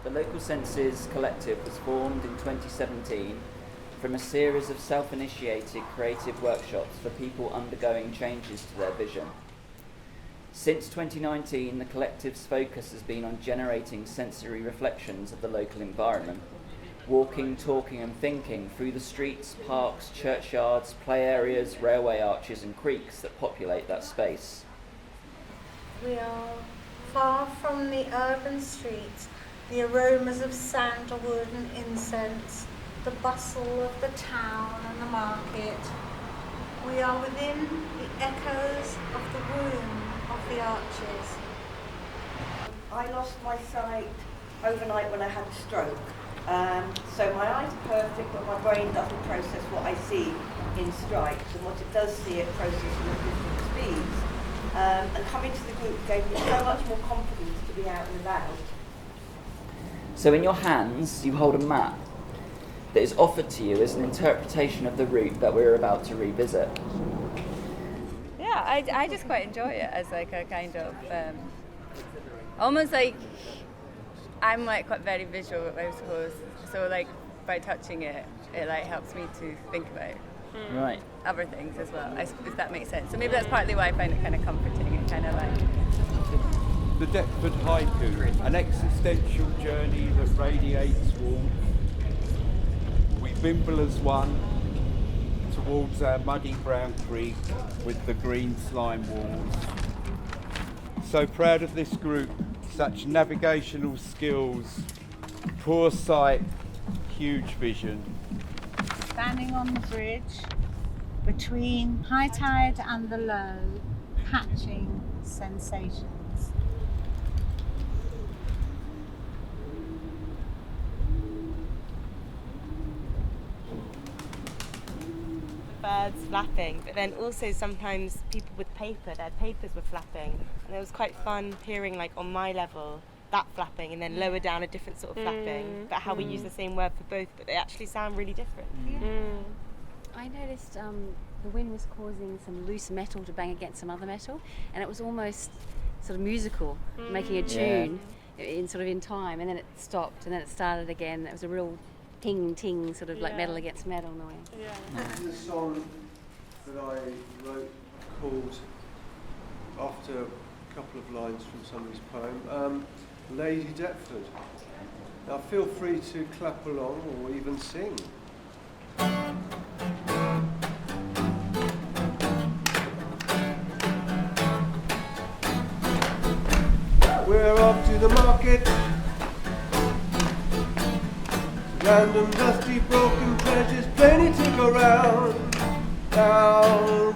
The Local Senses Collective was formed in 2017 from a series of self-initiated creative workshops for people undergoing changes to their vision. Since 2019, the collective's focus has been on generating sensory reflections of the local environment, walking, talking and thinking through the streets, parks, churchyards, play areas, railway arches and creeks that populate that space. We are far from the urban streets, the aromas of sandalwood and incense, the bustle of the town and the market. We are within the echoes of the room of the arches. I lost my sight overnight when I had a stroke. So my eyes are perfect, but my brain doesn't process what I see in stripes, and what it does see, it processes at different speeds. And coming to the group gave me so much more confidence to be out and about. So in your hands, you hold a map that is offered to you as an interpretation of the route that we're about to revisit. Yeah, I just quite enjoy it as like a kind of, almost like, I'm like quite very visual, I suppose, so like by touching it, it like helps me to think about other things as well, if that makes sense. So maybe that's partly why I find it kind of comforting, it kind of like... The Deptford Haiku, an existential journey that radiates warmth. We bimble as one towards our muddy brown creek with the green slime walls. So proud of this group, such navigational skills, poor sight, huge vision. Standing on the bridge between high tide and the low, catching sensations. Birds flapping, but then also sometimes people with paper, their papers were flapping, and it was quite fun hearing like on my level that flapping and then lower down a different sort of flapping, but how we use the same word for both, but they actually sound really different. I noticed the wind was causing some loose metal to bang against some other metal, and it was almost sort of musical, making a tune in time, and then it stopped and then it started again. It was a real ting sort of like metal against metal noise. This is a song that I wrote called, after a couple of lines from somebody's poem, Lady Deptford. Now feel free to clap along or even sing. We're off to the market. Random dusty broken pleasures plenty to go round. Down